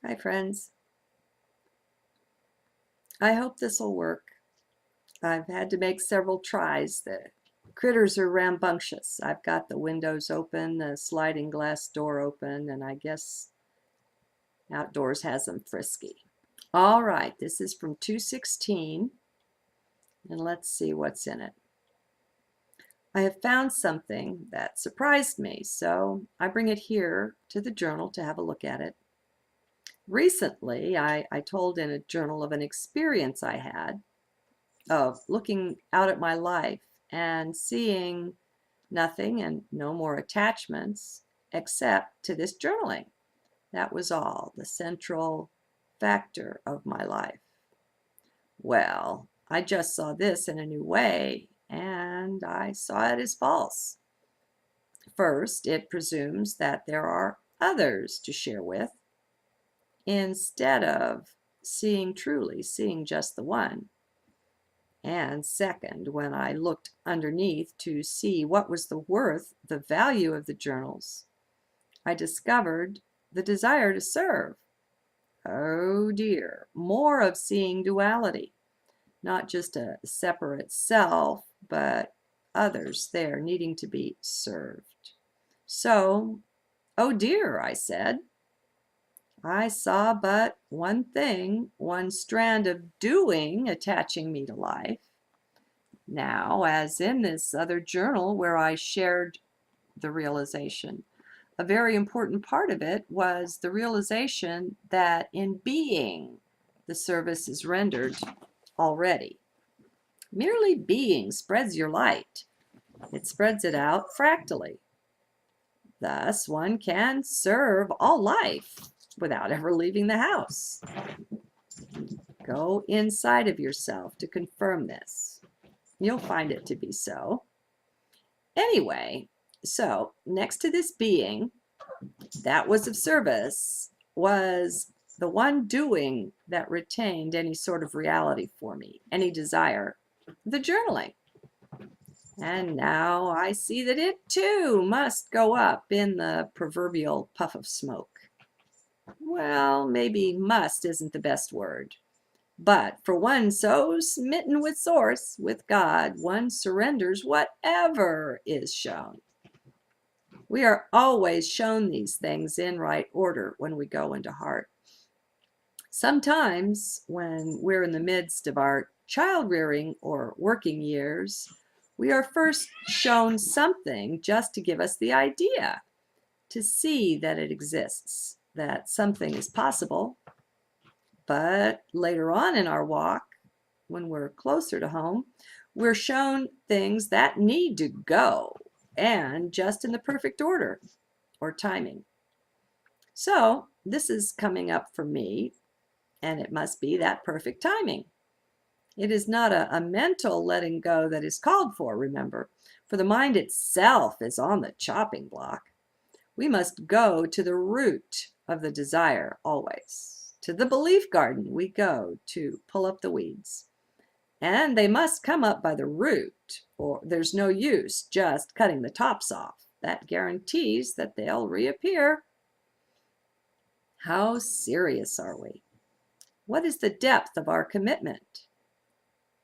Hi friends. I hope this will work. I've had to make several tries. The critters are rambunctious. I've got the windows open, the sliding glass door open, and I guess outdoors has them frisky. All right, this is from 216, and let's see what's in it. I have found something that surprised me, so I bring it here to the journal to have a look at it. Recently, I told in a journal of an experience I had of looking out at my life and seeing nothing and no more attachments except to this journaling. That was all, the central factor of my life. Well, I just saw this in a new way, and I saw it as false. First, it presumes that there are others to share with, instead of seeing truly, seeing just the one. And second, when I looked underneath to see what was the worth, the value of the journals, I discovered the desire to serve. Oh dear, more of seeing duality, not just a separate self, but others there needing to be served. So, oh dear, I said, I saw but one thing, one strand of doing attaching me to life. Now, as in this other journal where I shared the realization, a very important part of it was the realization that in being, the service is rendered already. Merely being spreads your light. It spreads it out fractally. Thus, one can serve all life without ever leaving the house. Go inside of yourself to confirm this. You'll find it to be so. Anyway, so next to this being that was of service was the one doing that retained any sort of reality for me, any desire, the journaling. And now I see that it too must go up in the proverbial puff of smoke. Well, maybe must isn't the best word. But for one so smitten with Source, with God, one surrenders whatever is shown. We are always shown these things in right order when we go into heart. Sometimes, when we're in the midst of our child rearing or working years, we are first shown something just to give us the idea, to see that it exists, that something is possible. But later on in our walk, when we're closer to home, we're shown things that need to go, and just in the perfect order or timing. So this is coming up for me, and it must be that perfect timing. It is not a mental letting go that is called for, remember, for the mind itself is on the chopping block. We must go to the root of the desire always. To the belief garden we go to pull up the weeds. And they must come up by the root, or there's no use just cutting the tops off. That guarantees that they'll reappear. How serious are we? What is the depth of our commitment?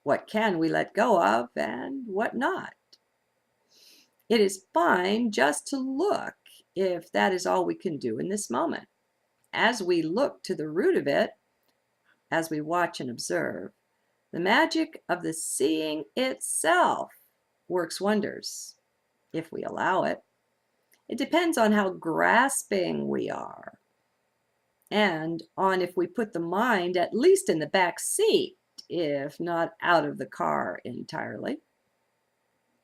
What can we let go of and what not? It is fine just to look if that is all we can do in this moment. As we look to the root of it, as we watch and observe, the magic of the seeing itself works wonders, if we allow it. It depends on how grasping we are, and on if we put the mind at least in the back seat, if not out of the car entirely.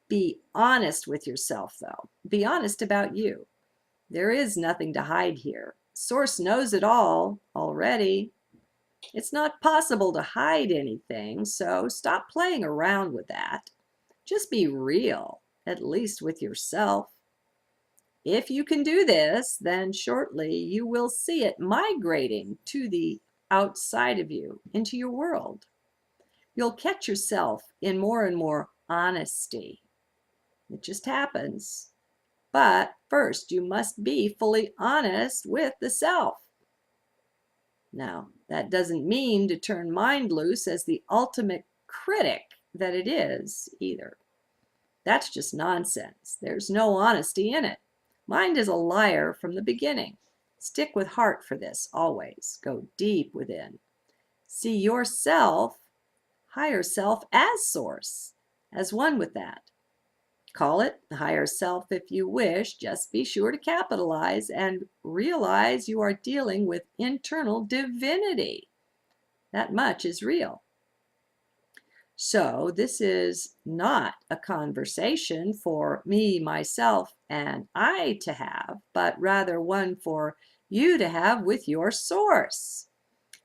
Be honest with yourself, though. Be honest about you. There is nothing to hide here. Source knows it all already. It's not possible to hide anything, so stop playing around with that. Just be real, at least with yourself. If you can do this, then shortly you will see it migrating to the outside of you, into your world. You'll catch yourself in more and more honesty. It just happens. But first, you must be fully honest with the self. Now, that doesn't mean to turn mind loose as the ultimate critic that it is either. That's just nonsense. There's no honesty in it. Mind is a liar from the beginning. Stick with heart for this, always. Go deep within. See yourself, higher self, as source, as one with that. Call it the higher self if you wish. Just be sure to capitalize and realize you are dealing with internal divinity. That much is real. So this is not a conversation for me, myself, and I to have, but rather one for you to have with your source,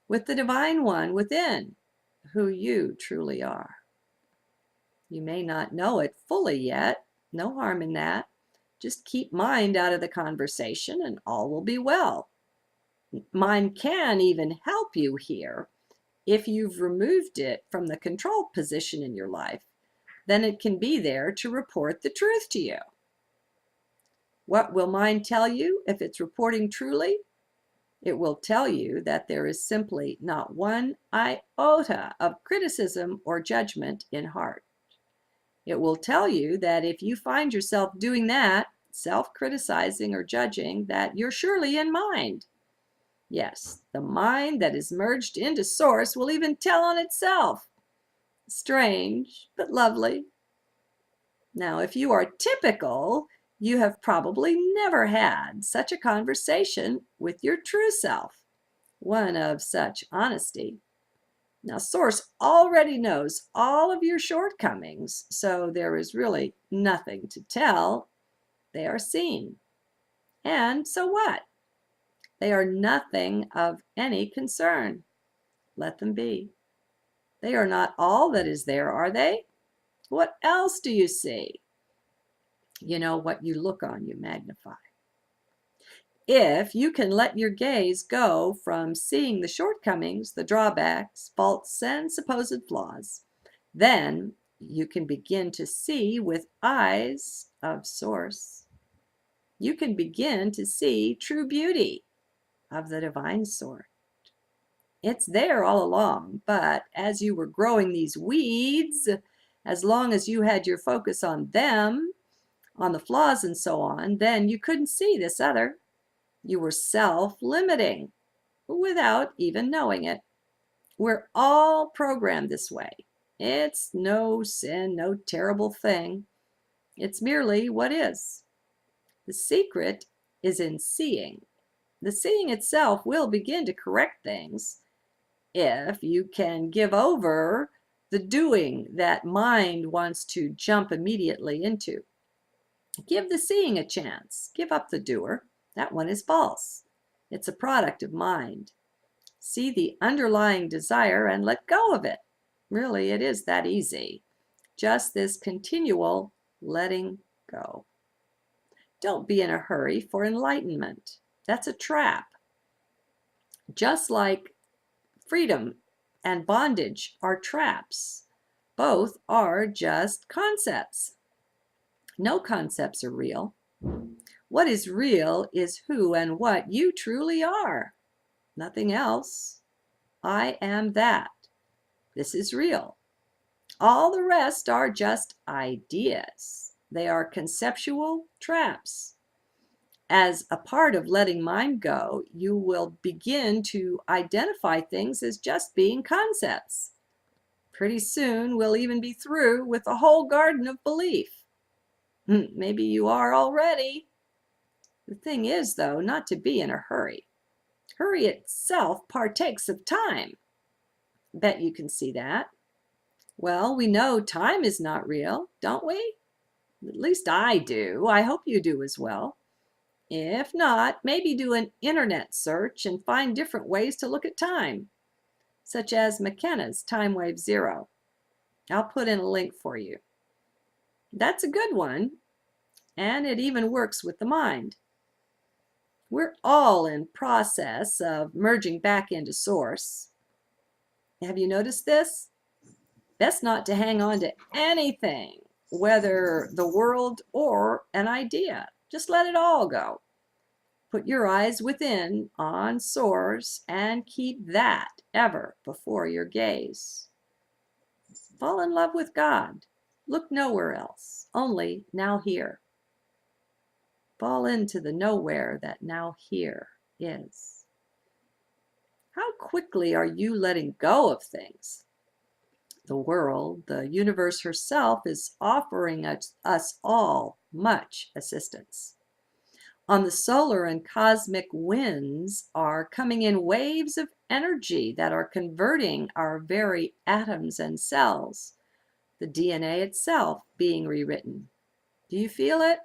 with the divine one within, who you truly are. You may not know it fully yet. No harm in that. Just keep mind out of the conversation and all will be well. Mind can even help you here. If you've removed it from the control position in your life, then it can be there to report the truth to you. What will mind tell you if it's reporting truly? It will tell you that there is simply not one iota of criticism or judgment in heart. It will tell you that if you find yourself doing that, self-criticizing or judging, that you're surely in mind. Yes, the mind that is merged into source will even tell on itself. Strange, but lovely. Now, if you are typical, you have probably never had such a conversation with your true self, one of such honesty. Now, source already knows all of your shortcomings, so there is really nothing to tell. They are seen. And so what? They are nothing of any concern. Let them be. They are not all that is there, are they? What else do you see? You know, what you look on, you magnify. If you can let your gaze go from seeing the shortcomings, the drawbacks, faults, and supposed flaws, then you can begin to see with eyes of source. You can begin to see true beauty of the divine sort. It's there all along, but as you were growing these weeds, as long as you had your focus on them, on the flaws and so on, then you couldn't see this other. You were self-limiting without even knowing it. We're all programmed this way. It's no sin, no terrible thing. It's merely what is. The secret is in seeing. The seeing itself will begin to correct things if you can give over the doing that mind wants to jump immediately into. Give the seeing a chance. Give up the doer. That one is false. It's a product of mind. See the underlying desire and let go of it. Really, it is that easy. Just this continual letting go. Don't be in a hurry for enlightenment. That's a trap. Just like freedom and bondage are traps, both are just concepts. No concepts are real. What is real is who and what you truly are. Nothing else. I am that. This is real. All the rest are just ideas. They are conceptual traps. As a part of letting mind go, you will begin to identify things as just being concepts. Pretty soon, we'll even be through with the whole garden of belief. Maybe you are already. The thing is, though, not to be in a hurry. Hurry itself partakes of time. Bet you can see that. Well, we know time is not real, don't we? At least I do. I hope you do as well. If not, maybe do an internet search and find different ways to look at time, such as McKenna's Time Wave Zero. I'll put in a link for you. That's a good one, and it even works with the mind. We're all in process of merging back into source. Have you noticed this? Best not to hang on to anything, whether the world or an idea. Just let it all go. Put your eyes within on source and keep that ever before your gaze. Fall in love with God. Look nowhere else, only now here. Fall into the nowhere that now here is. How quickly are you letting go of things? The world, the universe herself, is offering us all much assistance. On the solar and cosmic winds are coming in waves of energy that are converting our very atoms and cells, the DNA itself being rewritten. Do you feel it?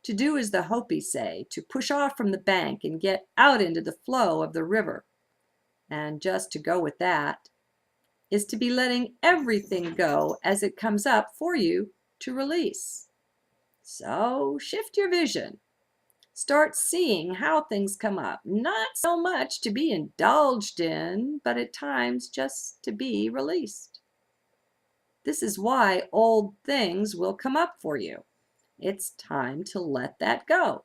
To do as the Hopi say, to push off from the bank and get out into the flow of the river, and just to go with that, is to be letting everything go as it comes up for you to release. So shift your vision. Start seeing how things come up, not so much to be indulged in, but at times just to be released. This is why old things will come up for you. It's time to let that go.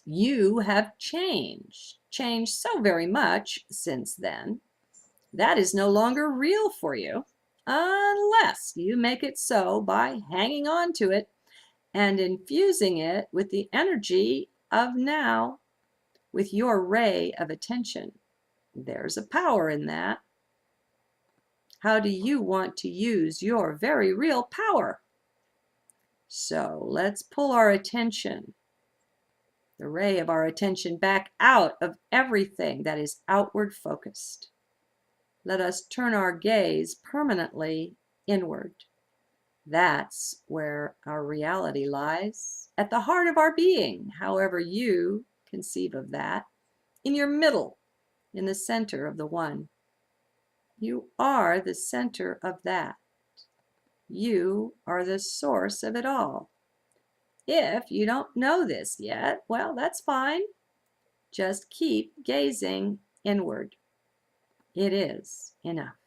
You have changed so very much since then. That is no longer real for you, unless you make it so by hanging on to it and infusing it with the energy of now, with your ray of attention. There's a power in that. How do you want to use your very real power? So let's pull our attention, the ray of our attention, back out of everything that is outward focused. Let us turn our gaze permanently inward. That's where our reality lies, at the heart of our being, however you conceive of that, in your middle, in the center of the one. You are the center of that. You are the source of it all. If you don't know this yet, well, that's fine. Just keep gazing inward. It is enough.